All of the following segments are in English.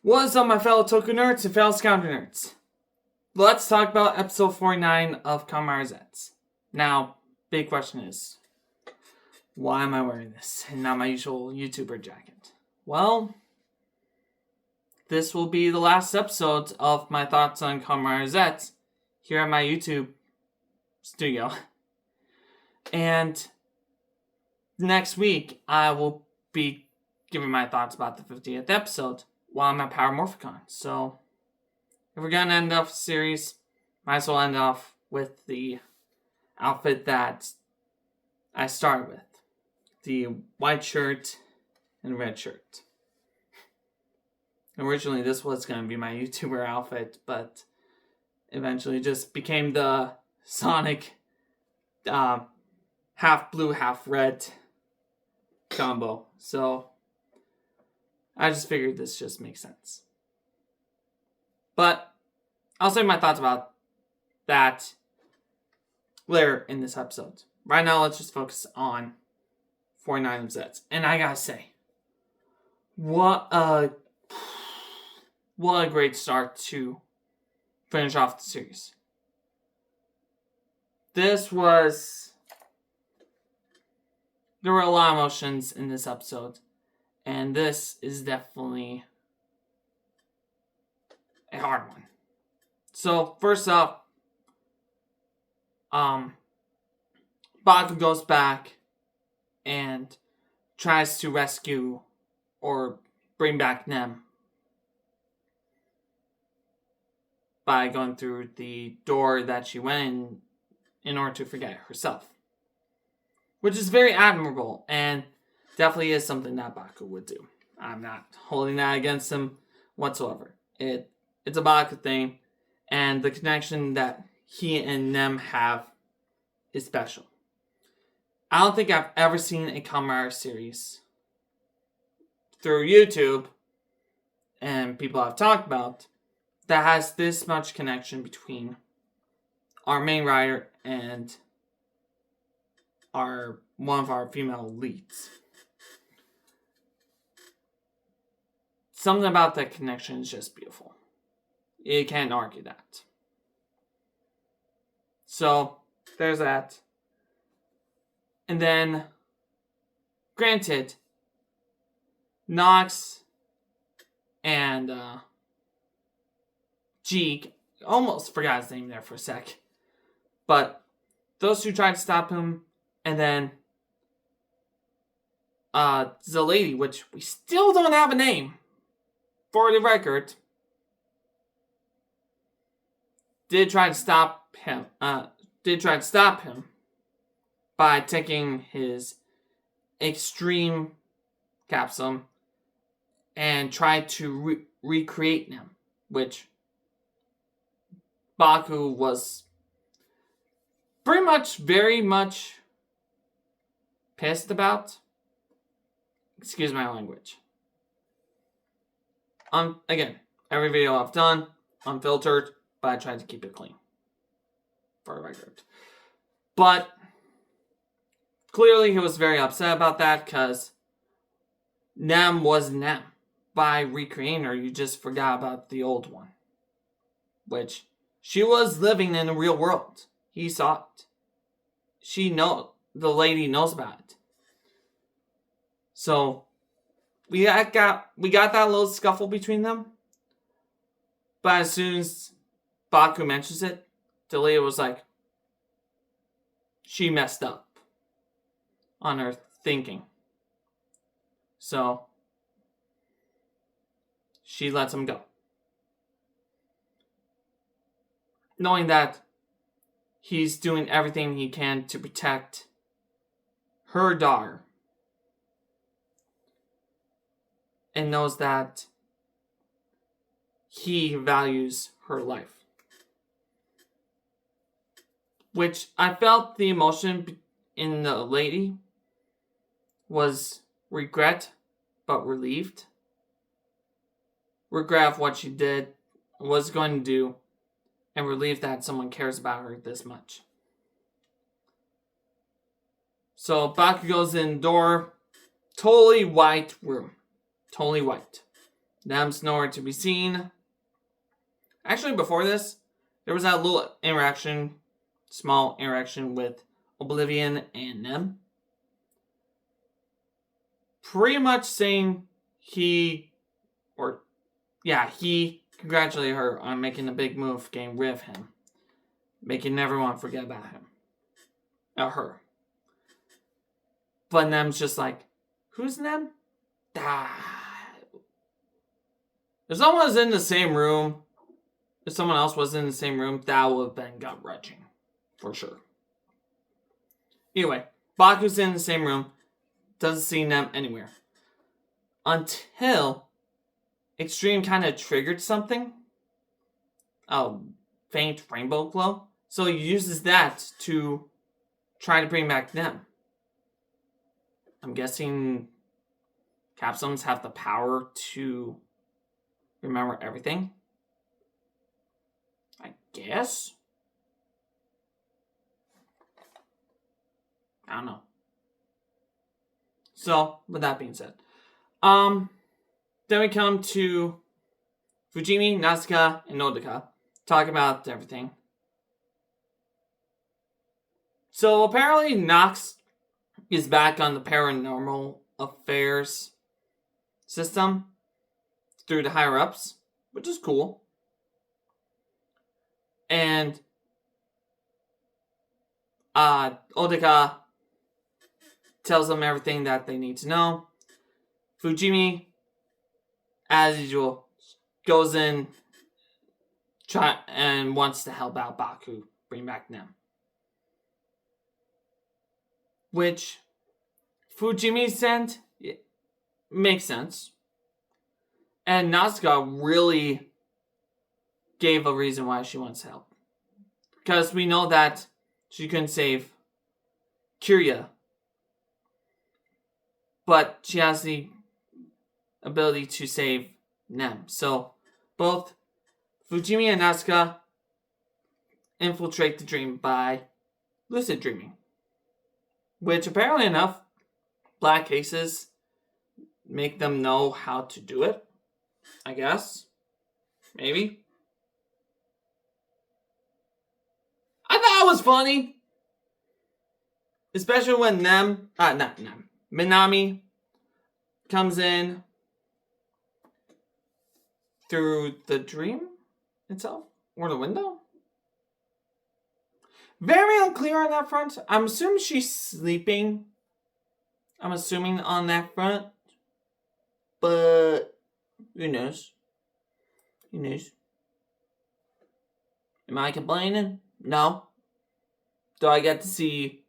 What's up, my fellow Toku nerds and fellow Scouter nerds? Let's talk about episode 49 of Kamen Rider Zeztz. Now, big question is, why am I wearing this and not my usual YouTuber jacket? Well, this will be the last episode of my thoughts on Kamen Rider Zeztz here at my YouTube studio. And next week, I will be giving my thoughts about the 50th episode while I'm at Power Morphicon. So, if we're going to end off the series, might as well end off with the outfit that I started with. The white shirt and red shirt. Originally, this was going to be my YouTuber outfit, but eventually just became the Sonic half blue, half red combo. So, I just figured this just makes sense. But I'll say my thoughts about that later in this episode. Right now, let's just focus on 49 of Zeztz. And I gotta say, what a great start to finish off the series. There were a lot of emotions in this episode. And this is definitely a hard one. So, first up, Baku goes back and tries to rescue or bring back Nem by going through the door that she went in order to forget herself. Which is very admirable and definitely is something that Baku would do. I'm not holding that against him whatsoever. It's a Baku thing, and the connection that he and Nem have is special. I don't think I've ever seen a Kamen Rider series through YouTube, and people I've talked about, that has this much connection between our main rider and one of our female leads. Something about that connection is just beautiful. You can't argue that. So, there's that. And then, granted, Nox and Jeek, almost forgot his name there for a sec. But those two tried to stop him, and then the lady, which we still don't have a name, for the record, did try to stop him by taking his extreme capsule and tried to recreate him, which Baku was very much pissed about. Excuse my language. Again, every video I've done, unfiltered, but I tried to keep it clean. For the record. But, clearly he was very upset about that, because Nem was Nem. By recreating her, you just forgot about the old one. Which, she was living in the real world. He saw it. The lady knows about it. So, we got that little scuffle between them. But as soon as Baku mentions it, Delia was like, she messed up on her thinking. So, she lets him go. Knowing that he's doing everything he can to protect her daughter. And knows that he values her life. Which I felt the emotion in the lady was regret, but relieved. Regret of what she was going to do, and relieved that someone cares about her this much. So Baku goes in the door, totally white room. Totally white. Nem's nowhere to be seen. Actually, before this, there was that little small interaction with Oblivion and Nem. Pretty much saying he congratulated her on making a big move, getting rid of him. Making everyone forget about him. Her. But Nem's just like, who's Nem? If someone was in the same room, if someone else was in the same room, that would have been gut-wrenching. For sure. Anyway, Baku's in the same room. Doesn't see Nem anywhere. Until Extreme kind of triggered something. A faint rainbow glow. So he uses that to try to bring back Nem. I'm guessing capsules have the power to remember everything. I guess. I don't know. So, with that being said. Then we come to Fujimi, Natsuka, and Nodaka. Talk about everything. So, apparently Nox is back on the paranormal affairs system through the higher-ups, which is cool. And Odaka tells them everything that they need to know. Fujimi, as usual, goes in and wants to help out Baku, bring back Nem. Which Fujimi sent makes sense. And Natsuka really gave a reason why she wants help. Because we know that she couldn't save Kirya. But she has the ability to save Nem. So both Fujimi and Natsuka infiltrate the dream by lucid dreaming. Which apparently enough, black cases make them know how to do it. I guess. Maybe. I thought it was funny. Especially when Minami comes in through the dream itself? Or the window? Very unclear on that front. I'm assuming she's sleeping. I'm assuming on that front. But who knows? Who knows? Am I complaining? No. Do I get to see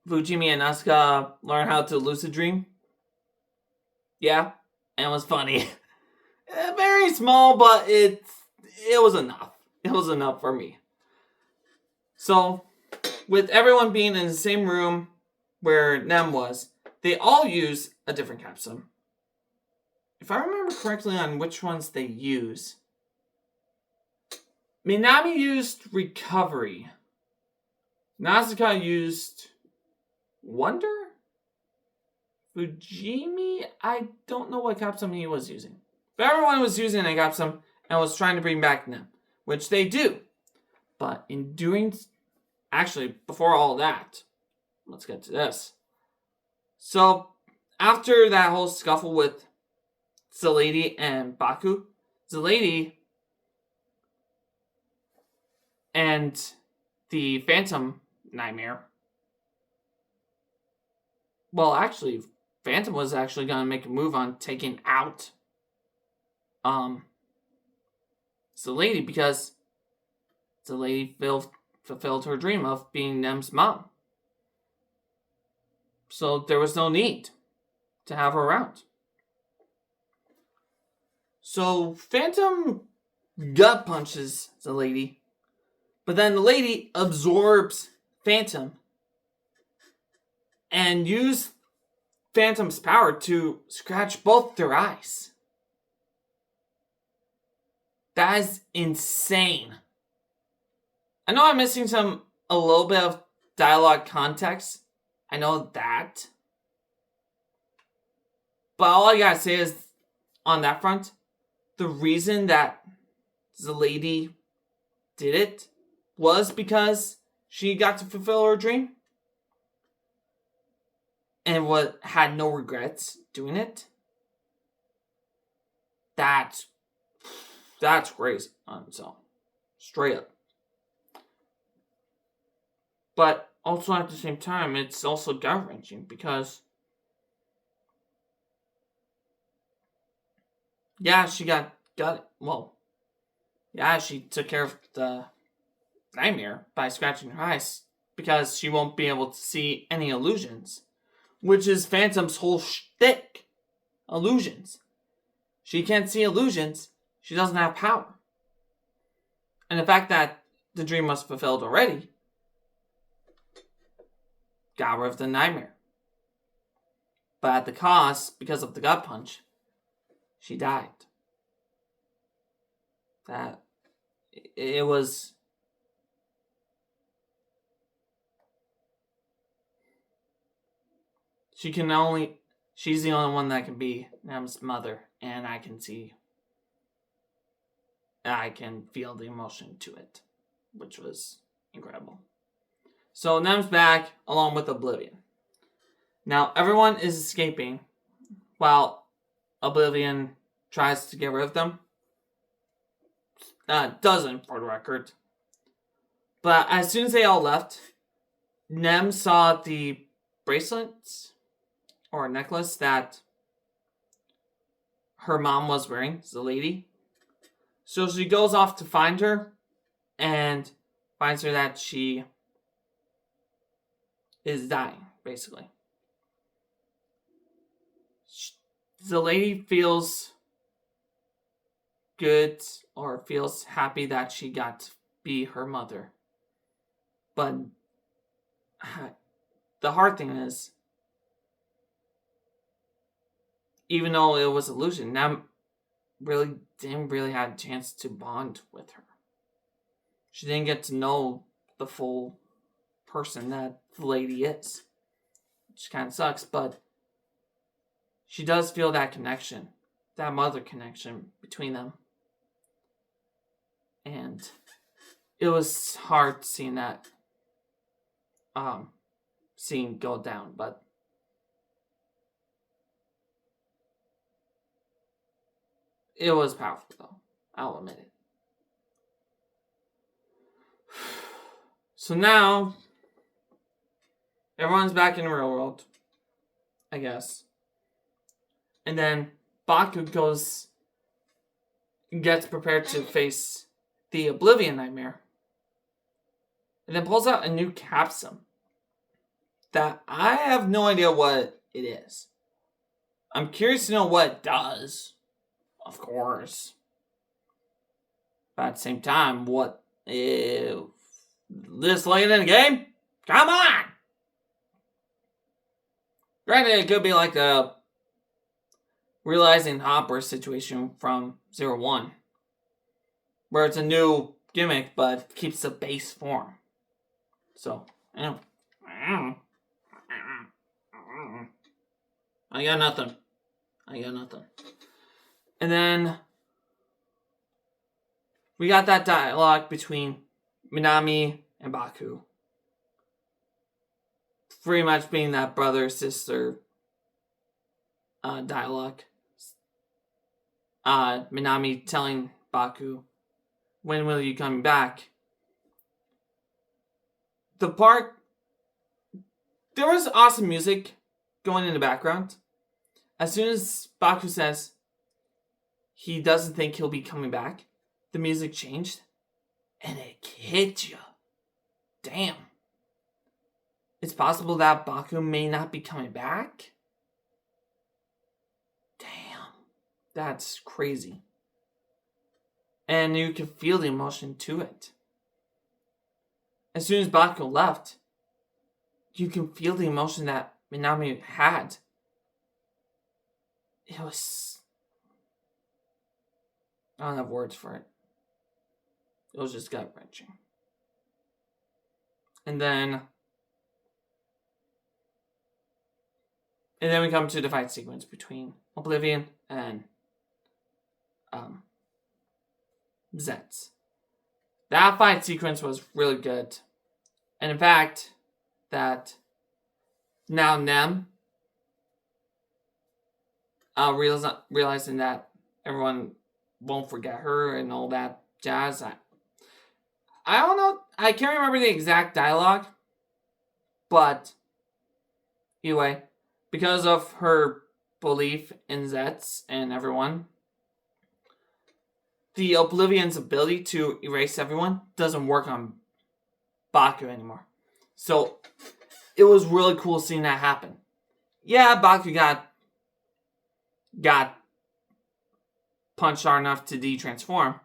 Fujimi and Asuka learn how to lucid dream? Yeah. And it was funny. Very small, but it was enough. It was enough for me. So, with everyone being in the same room where Nem was, they all use a different capsule. If I remember correctly on which ones they use, Minami used Recovery. Natsuka used Wonder? Fujimi? I don't know what capsule he was using. But everyone was using a capsule and was trying to bring back Nem, which they do. But in doing... Actually, before all that, let's get to this. So, after that whole scuffle with Zalady and Baku, Zalady and the Phantom Nightmare. Well, actually, Phantom was actually going to make a move on taking out Zalady because Zalady fulfilled her dream of being Nem's mom. So there was no need to have her around. So Phantom gut punches the lady, but then the lady absorbs Phantom and used Phantom's power to scratch both their eyes. That is insane. I know I'm missing a little bit of dialogue context. I know that. But all I gotta say is on that front, the reason that the lady did it was because she got to fulfill her dream and had no regrets doing it. That's crazy on its own. Straight up. But also at the same time, it's also gut-wrenching because yeah, she got it. Well, yeah, she took care of the nightmare by scratching her eyes because she won't be able to see any illusions, which is Phantom's whole shtick. Illusions. She can't see illusions. She doesn't have power. And the fact that the dream was fulfilled already got rid of the nightmare. But at the cost, because of the gut punch, she died. It was... She's the only one that can be Nem's mother, and I can feel the emotion to it, which was incredible. So Nem's back, along with Oblivion. Now, everyone is escaping, while Oblivion tries to get rid of them. Doesn't, for the record. But as soon as they all left, Nem saw the bracelets, or necklace, that her mom was wearing, the lady. So she goes off to find her, and finds her that she is dying, basically. The lady feels good, or feels happy that she got to be her mother. But the hard thing is, even though it was illusion, Nem didn't really have a chance to bond with her. She didn't get to know the full person that the lady is, which kind of sucks, but she does feel that connection, that mother connection between them. And it was hard seeing that scene go down, but it was powerful, though. I'll admit it. So now, everyone's back in the real world, I guess. And then Baku gets prepared to face the Oblivion nightmare. And then pulls out a new capsule that I have no idea what it is. I'm curious to know what it does, of course. But at the same time, what if this late in the game? Come on! Granted, it could be like a realizing Hopper situation from 01, where it's a new gimmick but keeps the base form. So, I got nothing. And then we got that dialogue between Minami and Baku. Pretty much being that brother-sister dialogue. Minami telling Baku, when will you come back? There was awesome music going in the background. As soon as Baku says he doesn't think he'll be coming back, the music changed, and it hit you. Damn. It's possible that Baku may not be coming back? Damn. That's crazy. And you can feel the emotion to it. As soon as Baku left, you can feel the emotion that Minami had. It was... I don't have words for it. It was just gut-wrenching. And then we come to the fight sequence between Oblivion and Zeztz. That fight sequence was really good. And in fact, that now Nem, realizing that everyone won't forget her and all that jazz. I don't know. I can't remember the exact dialogue. But anyway, because of her belief in Zeztz and everyone, the Oblivion's ability to erase everyone doesn't work on Baku anymore. So it was really cool seeing that happen. Yeah, Baku got punched hard enough to de-transform,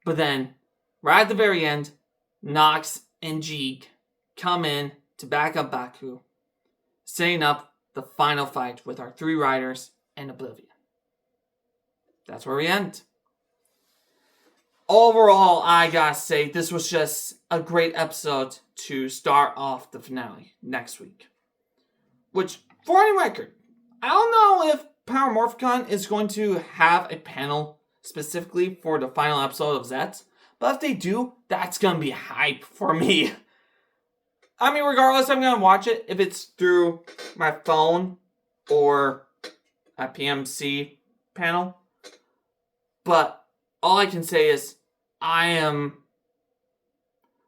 but then right at the very end, Nox and Jeeg come in to back up Baku, setting up the final fight with our 3 riders and Oblivion. That's where we end. Overall, I gotta say, this was just a great episode to start off the finale next week. Which, for any record, I don't know if Power Morphicon is going to have a panel specifically for the final episode of Zeztz, but if they do, that's gonna be hype for me. I mean, regardless, I'm gonna watch it if it's through my phone or a PMC panel. But all I can say is I am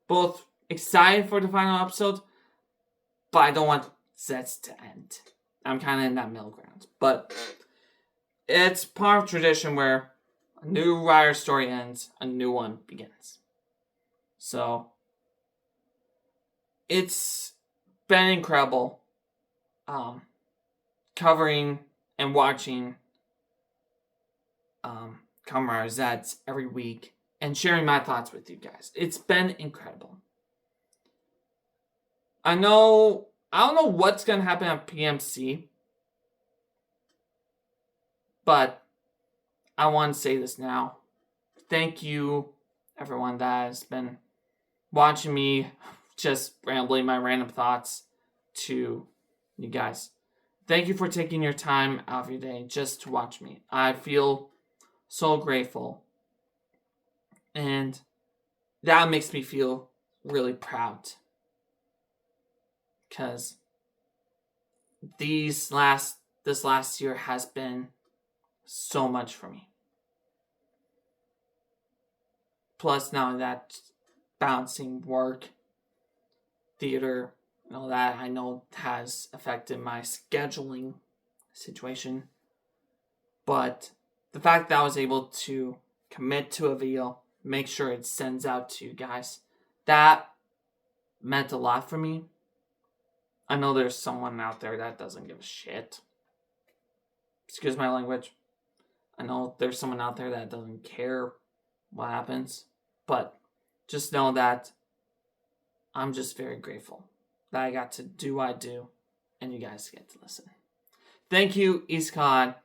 both excited for the final episode, but I don't want Zeztz to end. I'm kind of in that middle ground. But it's part of tradition where a new Rider story ends, a new one begins. So it's been incredible covering and watching Kamen Rider Zeztz every week and sharing my thoughts with you guys. It's been incredible. I don't know what's going to happen at PMC, but I want to say this now. Thank you, everyone that has been watching me just rambling my random thoughts to you guys. Thank you for taking your time out of your day just to watch me. I feel so grateful. And that makes me feel really proud. Because this last year has been so much for me. Plus, now that balancing work, theater, and all that, I know has affected my scheduling situation. But the fact that I was able to commit to a video, make sure it sends out to you guys, that meant a lot for me. I know there's someone out there that doesn't give a shit. Excuse my language. I know there's someone out there that doesn't care what happens. But just know that I'm just very grateful that I got to do what I do and you guys get to listen. Thank you, Eastcon,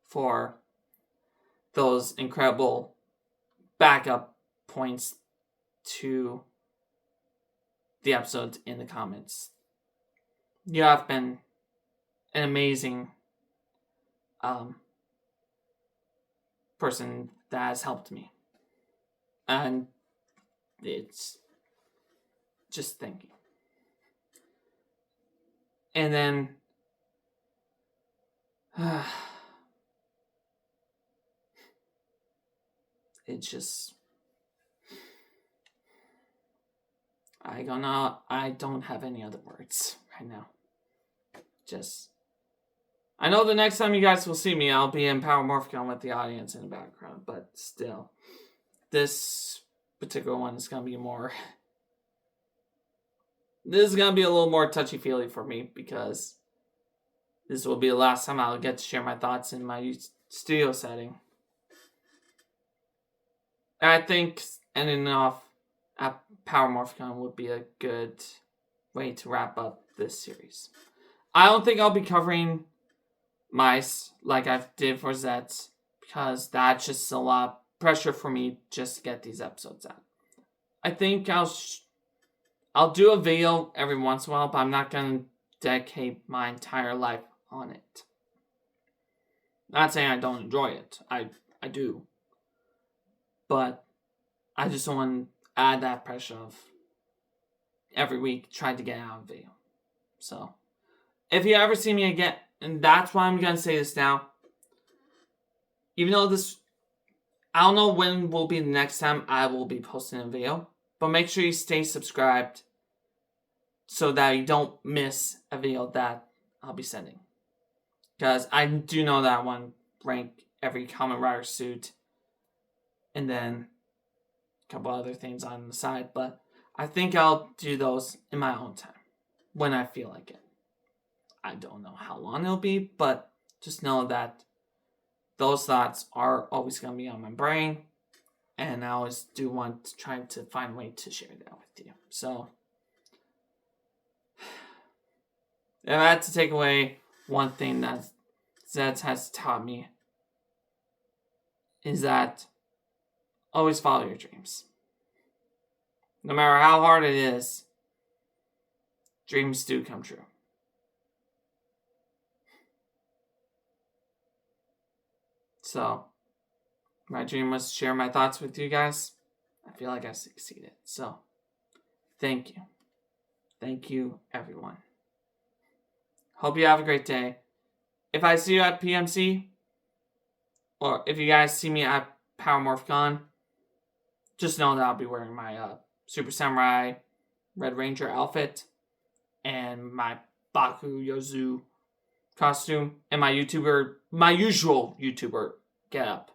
for those incredible backup points to the episode in the comments. You have been an amazing person that has helped me. And it's just thank you. And then it's just I don't have any other words right now. I know the next time you guys will see me, I'll be in Power Morphicon with the audience in the background, but still, this particular one is going to be this is going to be a little more touchy-feely for me because this will be the last time I'll get to share my thoughts in my studio setting. I think ending off at Power Morphicon would be a good way to wrap up this series. I don't think I'll be covering Mice like I did for Zeztz because that's just a lot of pressure for me just to get these episodes out. I think I'll do a video every once in a while, but I'm not going to dedicate my entire life on it. Not saying I don't enjoy it. I do. But I just don't want to add that pressure of every week trying to get out a video. So, if you ever see me again, and that's why I'm going to say this now, even though I don't know when will be the next time I will be posting a video, but make sure you stay subscribed so that you don't miss a video that I'll be sending. Because I do know that I want to rank every Kamen Rider suit and then a couple other things on the side, but I think I'll do those in my own time when I feel like it. I don't know how long it'll be, but just know that those thoughts are always going to be on my brain, and I always do want to try to find a way to share that with you. So, if I had to take away one thing that Zeztz has taught me, is that always follow your dreams. No matter how hard it is, dreams do come true. So, my dream was to share my thoughts with you guys. I feel like I succeeded. So, thank you. Thank you, everyone. Hope you have a great day. If I see you at PMC, or if you guys see me at Power Morphicon, just know that I'll be wearing my Super Samurai Red Ranger outfit and my Baku Yozu costume and my usual YouTuber getup,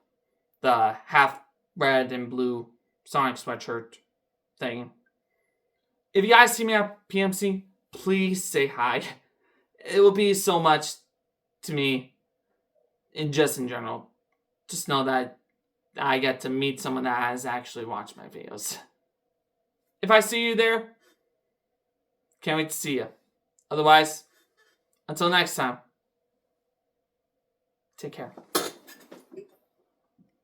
the half red and blue Sonic sweatshirt thing. If you guys see me at PMC, please say hi. It will be so much to me, and just in general. Just know that I get to meet someone that has actually watched my videos. If I see you there, can't wait to see you. Otherwise, until next time, take care.